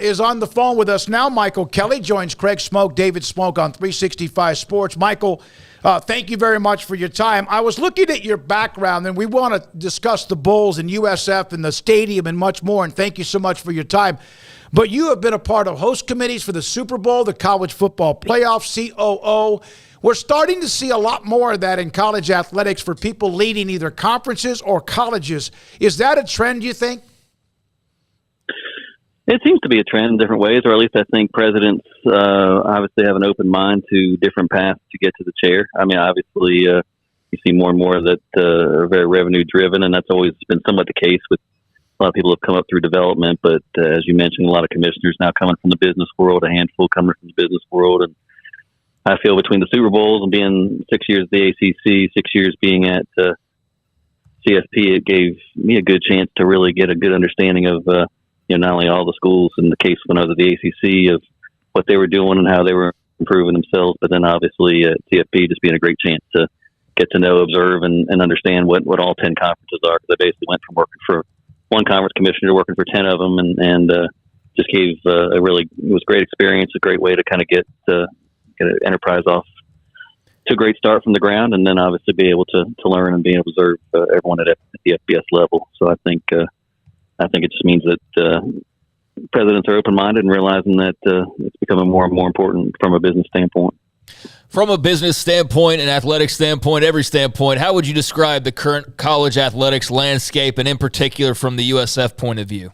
is on the phone with us now. Michael Kelley joins Craig Smoak, David Smoak on 365 Sports. Michael, thank you very much for your time. I was looking at your background, and we want to discuss the Bulls and USF and the stadium and much more, and thank you so much for your time. But you have been a part of host committees for the Super Bowl, the college football playoff, COO. We're starting to see a lot more of that in college athletics for people leading either conferences or colleges. Is that a trend, you think? It seems to be a trend in different ways, or at least I think presidents obviously have an open mind to different paths to get to the chair. I mean, obviously, you see more and more that are very revenue-driven, and that's always been somewhat the case with a lot of people who have come up through development. But as you mentioned, a lot of commissioners now coming from the business world, a handful coming from the business world. And I feel between the Super Bowls and being 6 years at the ACC, 6 years being at CFP, it gave me a good chance to really get a good understanding of not only all the schools in the case when I was at the ACC of what they were doing and how they were improving themselves, but then obviously CFP just being a great chance to get to know, observe, and understand what all 10 conferences are. Because I basically went from working for one conference commissioner to working for 10 of them, and just gave it was a great experience, a great way to kind of get an enterprise off to a great start from the ground, and then obviously be able to learn and be able to observe everyone at the FBS level. So I think it just means that presidents are open-minded and realizing that it's becoming more and more important from a business standpoint. From a business standpoint, an athletic standpoint, every standpoint, how would you describe the current college athletics landscape, and in particular from the USF point of view?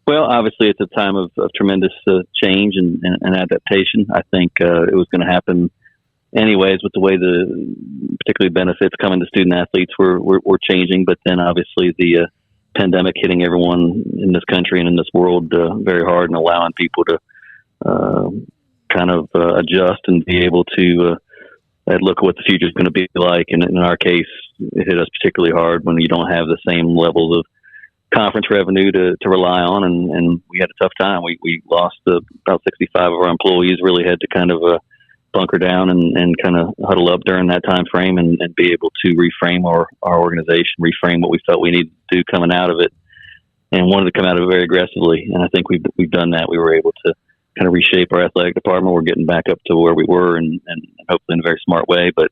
Well, obviously it's a time of tremendous change and adaptation. I think it was going to happen anyways with the way the particularly benefits coming to student athletes were changing. But then obviously the pandemic hitting everyone in this country and in this world very hard, and allowing people to kind of adjust and be able to look at what the future is going to be like. And in our case, it hit us particularly hard when you don't have the same levels of conference revenue to rely on, and we had a tough time. We lost about 65 of our employees, really had to kind of bunker down and kind of huddle up during that time frame and be able to reframe our organization, reframe what we felt we needed to do coming out of it, and wanted to come out of it very aggressively. And I think we've done that. We were able to kind of reshape our athletic department. We're getting back up to where we were, and hopefully in a very smart way, but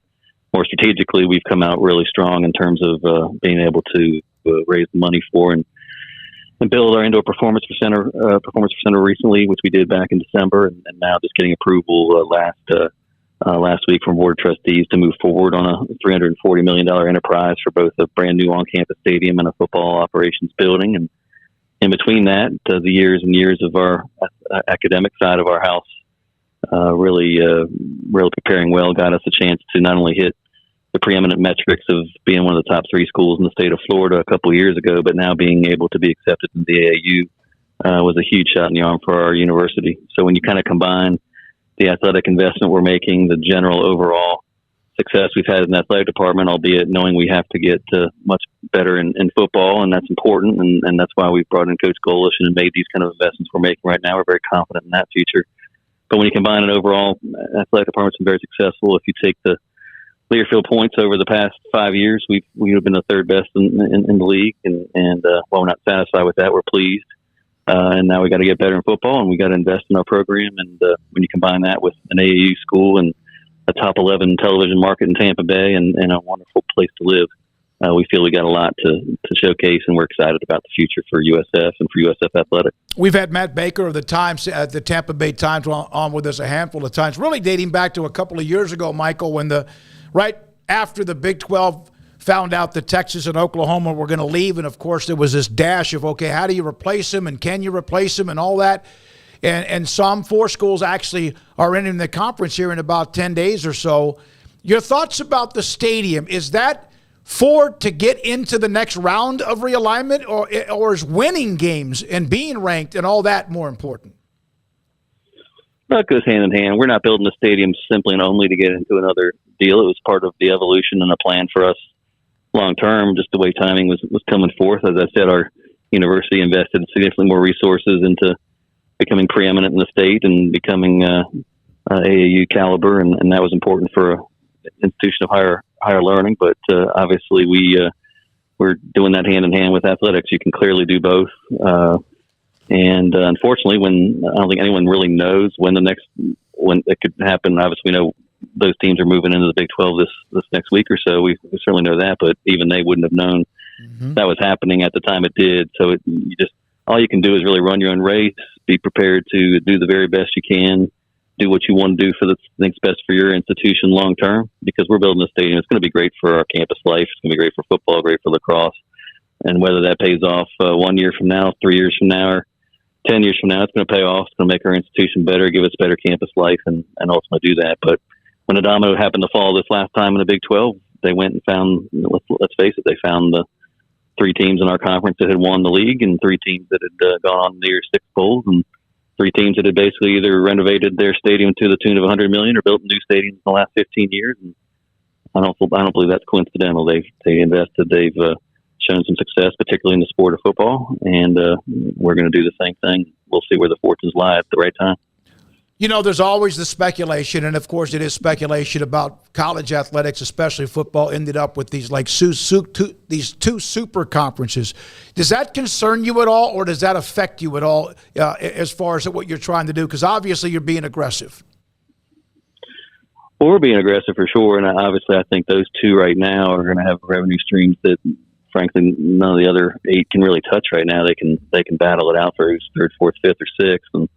more strategically, we've come out really strong in terms of being able to raise the money for and build our indoor performance center recently, which we did back in December, and now just getting approval last week from board of trustees to move forward on a $340 million enterprise for both a brand new on-campus stadium and a football operations building. And in between that, the years and years of our academic side of our house really preparing well got us a chance to not only hit the preeminent metrics of being one of the top 3 schools in the state of Florida a couple of years ago, but now being able to be accepted in the AAU was a huge shot in the arm for our university. So when you kind of combine the athletic investment we're making, the general overall success we've had in the athletic department, albeit knowing we have to get much better in football, and that's important, and that's why we've brought in Coach Golish and made these kind of investments we're making right now. We're very confident in that future. But when you combine it overall, athletic department's been very successful. If you take the Learfield points over the past 5 years, we have been the third best in the league, and while we're not satisfied with that, we're pleased. And now we got to get better in football, and we got to invest in our program. And when you combine that with an AAU school and a top 11 television market in Tampa Bay and a wonderful place to live, we feel we got a lot to showcase, and we're excited about the future for USF and for USF Athletics. We've had Matt Baker of the Times, the Tampa Bay Times, on with us a handful of times, really dating back to a couple of years ago, Michael, when right after the Big 12 found out that Texas and Oklahoma were going to leave, and of course there was this dash of, okay, how do you replace him, and can you replace him, and all that. And some 4 schools actually are in the conference here in about 10 days or so. Your thoughts about the stadium, is that to get into the next round of realignment, or is winning games and being ranked and all that more important? Well, it goes hand in hand. We're not building the stadium simply and only to get into another deal. It was part of the evolution and a plan for us long term, just the way timing was coming forth. As I said, our university invested significantly more resources into becoming preeminent in the state and becoming AAU caliber, and that was important for an institution of higher learning. But obviously we're doing that hand in hand with athletics. You can clearly do both. And unfortunately, when I don't think anyone really knows when it could happen. Obviously, we know those teams are moving into the Big 12 this next week or so. We certainly know that, but even they wouldn't have known that was happening at the time it did. So all you can do is really run your own race, be prepared to do the very best you can, do what you want to do for the things best for your institution long term, because we're building a stadium. It's going to be great for our campus life. It's going to be great for football, great for lacrosse. And whether that pays off 1 year from now, 3 years from now, or 10 years from now, it's going to pay off. It's going to make our institution better, give us better campus life, and ultimately do that. But when the domino happened to fall this last time in the Big 12, they went and found, let's face it, they found the 3 teams in our conference that had won the league, and 3 teams that had gone on near 6 bowls, and 3 teams that had basically either renovated their stadium to the tune of $100 million or built new stadiums in the last 15 years. And I don't believe that's coincidental. They invested. They've shown some success, particularly in the sport of football, and we're going to do the same thing. We'll see where the fortunes lie at the right time. You know, there's always the speculation, and of course it is speculation about college athletics, especially football, ended up with these these 2 super conferences. Does that concern you at all, or does that affect you at all as far as what you're trying to do? Because obviously you're being aggressive. Well, we're being aggressive for sure, and obviously I think those 2 right now are going to have revenue streams that, frankly, none of the other 8 can really touch right now. They can battle it out for who's 3rd, 4th, 5th, or 6th, and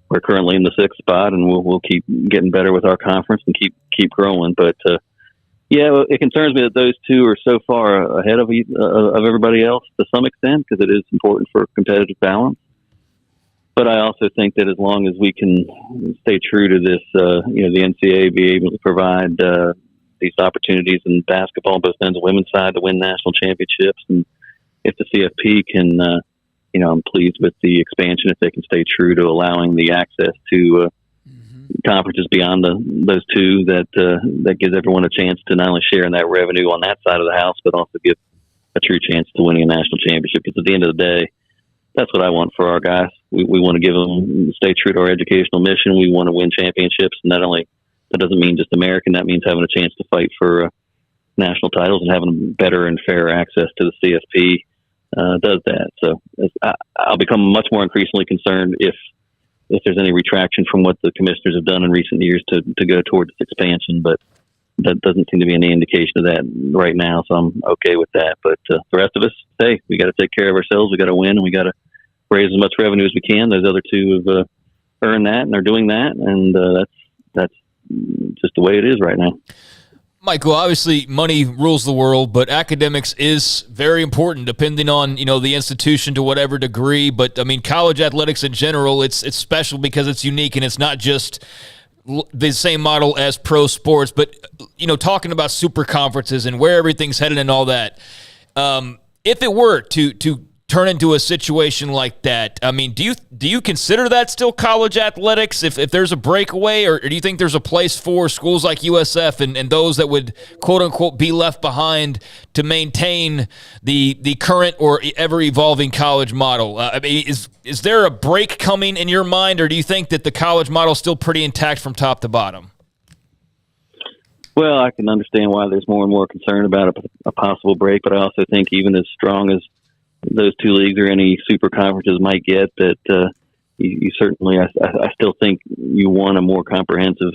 we're currently in the 6th spot, and we'll keep getting better with our conference and keep growing. But yeah, it concerns me that those 2 are so far ahead of everybody else to some extent, because it is important for competitive balance. But I also think that as long as we can stay true to this, the NCAA be able to provide these opportunities in basketball, both men's and women's side, to win national championships, and if the CFP can. I'm pleased with the expansion if they can stay true to allowing the access to conferences beyond those 2 that gives everyone a chance to not only share in that revenue on that side of the house, but also give a true chance to winning a national championship. Because at the end of the day, that's what I want for our guys. We want to give them, stay true to our educational mission. We want to win championships. And that doesn't mean just American. That means having a chance to fight for national titles and having better and fairer access to the CFP. Does that. So I'll become much more increasingly concerned if there's any retraction from what the commissioners have done in recent years to go towards this expansion, but that doesn't seem to be any indication of that right now, so I'm okay with that. But the rest of us, hey, we got to take care of ourselves, we got to win, and we got to raise as much revenue as we can. Those other 2 have earned that, and they're doing that, and that's just the way it is right now. Michael, obviously money rules the world, but academics is very important depending on, the institution to whatever degree. But I mean, college athletics in general, it's special because it's unique, and it's not just the same model as pro sports, but, talking about super conferences and where everything's headed and all that. If it were to turn into a situation like that, I mean, do you consider that still college athletics if there's a breakaway, or do you think there's a place for schools like USF and those that would quote unquote be left behind to maintain the current or ever evolving college model? I mean, is there a break coming in your mind, or do you think that the college model is still pretty intact from top to bottom? Well, I can understand why there's more and more concern about a possible break, but I also think even as strong as those 2 leagues or any super conferences might get, that you certainly, I still think you want a more comprehensive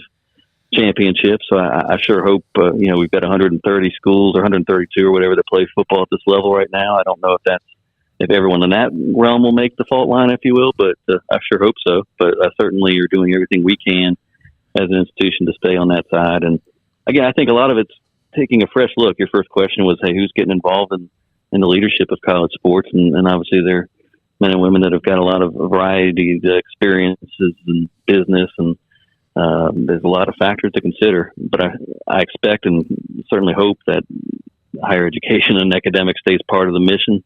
championship. So I sure hope, we've got 130 schools or 132 or whatever that play football at this level right now. I don't know if everyone in that realm will make the fault line, if you will, but I sure hope so. But certainly you're doing everything we can as an institution to stay on that side. And again, I think a lot of it's taking a fresh look. Your first question was, hey, who's getting involved in the leadership of college sports, and obviously they're men and women that have got a lot of variety of experiences in business, and there's a lot of factors to consider. But I expect and certainly hope that higher education and academics stays part of the mission.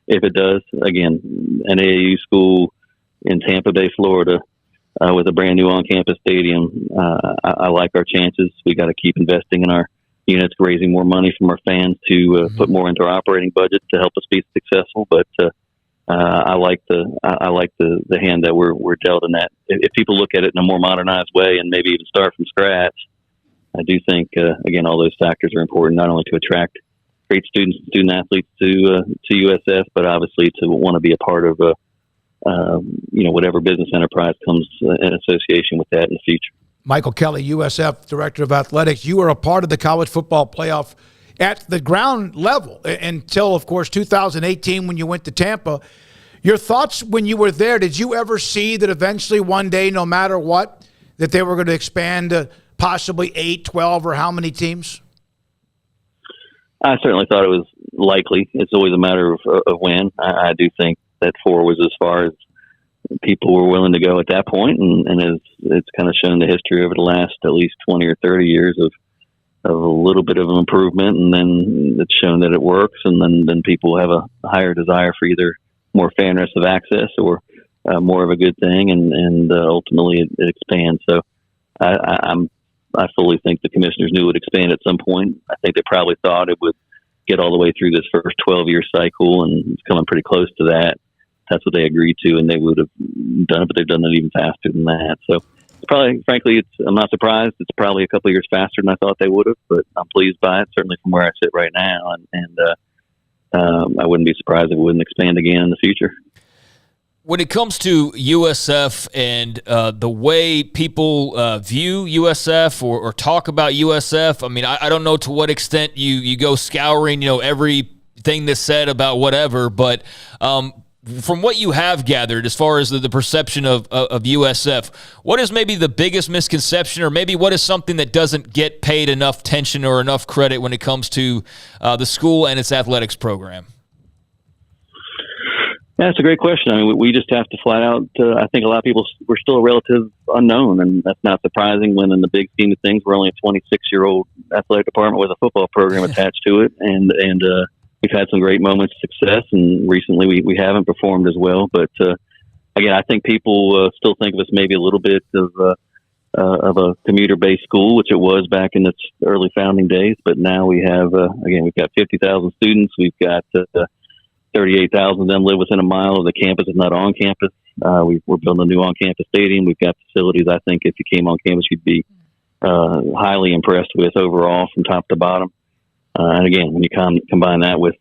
If it does, again, an AAU school in Tampa Bay, Florida, with a brand new on-campus stadium, I like our chances. We got to keep investing in our units, raising more money from our fans to put more into our operating budget to help us be successful. But I like the hand that we're dealt in that. If people look at it in a more modernized way and maybe even start from scratch, I do think again all those factors are important, not only to attract great student athletes to USF, but obviously to want to be a part of whatever business enterprise comes in association with that in the future. Michael Kelley, USF Director of Athletics, you were a part of the college football playoff at the ground level until, of course, 2018 when you went to Tampa. Your thoughts when you were there, did you ever see that eventually one day, no matter what, that they were going to expand to possibly 8, 12, or how many teams? I certainly thought it was likely. It's always a matter of when. I do think that 4 was as far as people were willing to go at that point, and it's kind of shown the history over the last at least 20 or 30 years of a little bit of an improvement, and then it's shown that it works, and then people have a higher desire for either more fairness of access or more of a good thing, and ultimately it expands. So I fully think the commissioners knew it would expand at some point. I think they probably thought it would get all the way through this first 12-year cycle, and it's coming pretty close to that. That's what they agreed to, and they would have done it, but they've done it even faster than that. So it's probably, frankly, I'm not surprised. It's probably a couple of years faster than I thought they would have, but I'm pleased by it, certainly from where I sit right now. And I wouldn't be surprised if it wouldn't expand again in the future. When it comes to USF and the way people view USF or talk about USF, I mean, I don't know to what extent you go scouring, everything that's said about whatever, but from what you have gathered, as far as the perception of USF, what is maybe the biggest misconception, or maybe what is something that doesn't get paid enough attention or enough credit when it comes to the school and its athletics program? Yeah, that's a great question. I mean, we just have to flat out, I think a lot of people, we're still a relative unknown, and that's not surprising when in the big scheme of things, we're only a 26-year-old athletic department with a football program attached to it. And we've had some great moments of success, and recently we haven't performed as well. But again, I think people still think of us maybe a little bit of a commuter-based school, which it was back in its early founding days. But now we have, we've got 50,000 students. We've got 38,000 of them live within a mile of the campus, if not on campus. We're building a new on-campus stadium. We've got facilities I think if you came on campus, you'd be highly impressed with overall from top to bottom. And again, when you combine that with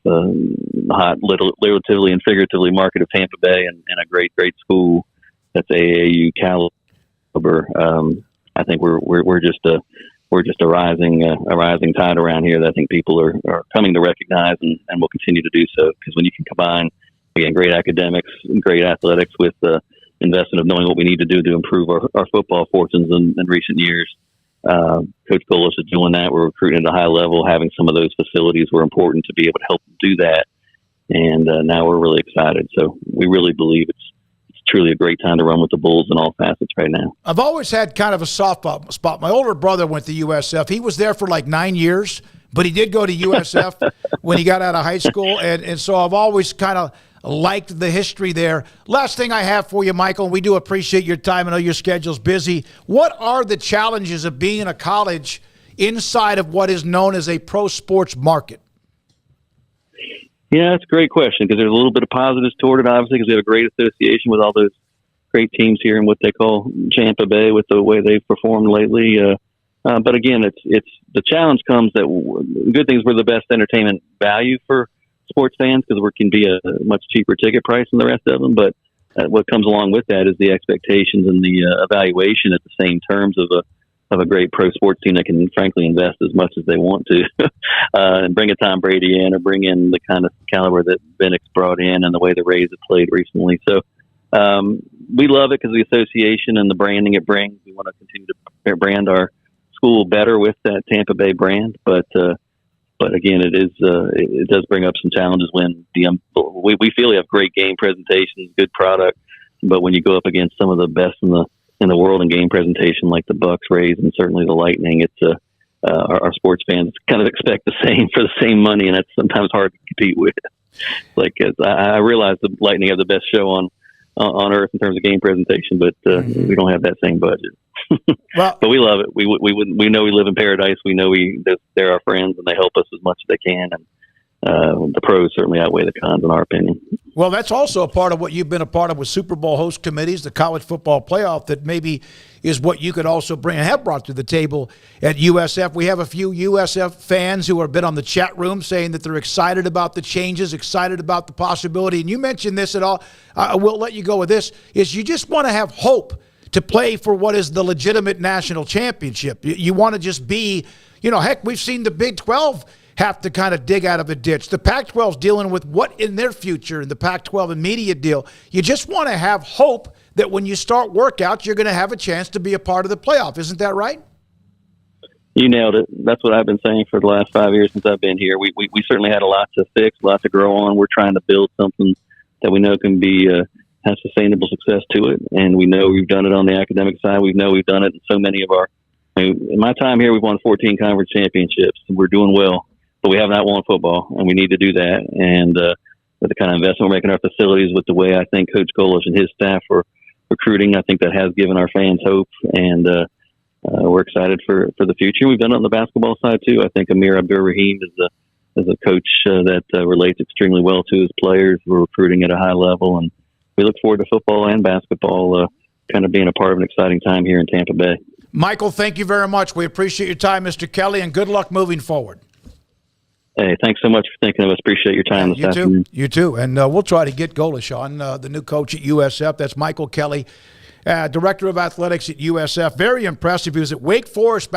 hot, relatively and figuratively market of Tampa Bay and a great school that's AAU caliber, I think we're just a rising tide around here that I think people are coming to recognize and will continue to do so. Because when you can combine, again, great academics and great athletics with the investment of knowing what we need to do to improve our football fortunes in recent years, Coach Golis is doing that. We're recruiting at a high level. Having some of those facilities were important to be able to help them do that. And now we're really excited. So we really believe it's truly a great time to run with the Bulls in all facets right now. I've always had kind of a soft spot. My older brother went to USF. He was there for like 9 years, but he did go to USF when he got out of high school. And so I've always kind of liked the history there. Last thing I have for you, Michael, we do appreciate your time. I know your schedule's busy. What are the challenges of being in a college inside of what is known as a pro sports market? Yeah, that's a great question, because there's a little bit of positives toward it, obviously, because we have a great association with all those great teams here in what they call Tampa Bay with the way they've performed lately. But again, it's the challenge comes that the good things, we're the best entertainment value for sports fans because we can be a much cheaper ticket price than the rest of them. But what comes along with that is the expectations and the evaluation at the same terms of a great pro sports team that can frankly invest as much as they want to and bring a Tom Brady in or bring in the kind of caliber that Bennick's brought in and the way the Rays have played recently. So we love it because of the association and the branding it brings. We want to continue to brand our school better with that Tampa Bay brand. But again, it does bring up some challenges when we feel we have great game presentations, good product, but when you go up against some of the best in the world in game presentation, like the Bucks, Rays, and certainly the Lightning, it's our sports fans kind of expect the same for the same money, and that's sometimes hard to compete with. Like I realize the Lightning have the best show on earth in terms of game presentation, but we don't have that same budget. Well, but we love it. We know we live in paradise. We know they're our friends, and they help us as much as they can. the pros certainly outweigh the cons, in our opinion. Well, that's also a part of what you've been a part of with Super Bowl host committees, the college football playoff, that maybe is what you could also bring and have brought to the table at USF. We have a few USF fans who have been on the chat room saying that they're excited about the changes, excited about the possibility. And you mentioned this at all. I will let you go with this, is you just want to have hope to play for what is the legitimate national championship. You want to just be, heck, we've seen the Big 12 have to kind of dig out of a ditch. The Pac-12 is dealing with what in their future in the Pac-12 immediate deal. You just want to have hope that when you start workouts, you're going to have a chance to be a part of the playoff. Isn't that right? You nailed it. That's what I've been saying for the last 5 years since I've been here. We certainly had a lot to fix, a lot to grow on. We're trying to build something that we know can be have sustainable success to it, and we know we've done it on the academic side. We know we've done it in so many of our. In my time here, we've won 14 conference championships. We're doing well. But we have not won football, and we need to do that. And with the kind of investment we're making in our facilities, with the way I think Coach Golish and his staff are recruiting, I think that has given our fans hope. And we're excited for the future. We've done it on the basketball side too. I think Amir Abdur-Rahim is a coach that relates extremely well to his players. We're recruiting at a high level, and we look forward to football and basketball kind of being a part of an exciting time here in Tampa Bay. Michael, thank you very much. We appreciate your time, Mr. Kelley, and good luck moving forward. Hey, thanks so much for thinking of us. Appreciate your time this afternoon. You too. And we'll try to get Golish on, the new coach at USF. That's Michael Kelley, Director of Athletics at USF. Very impressive. He was at Wake Forest back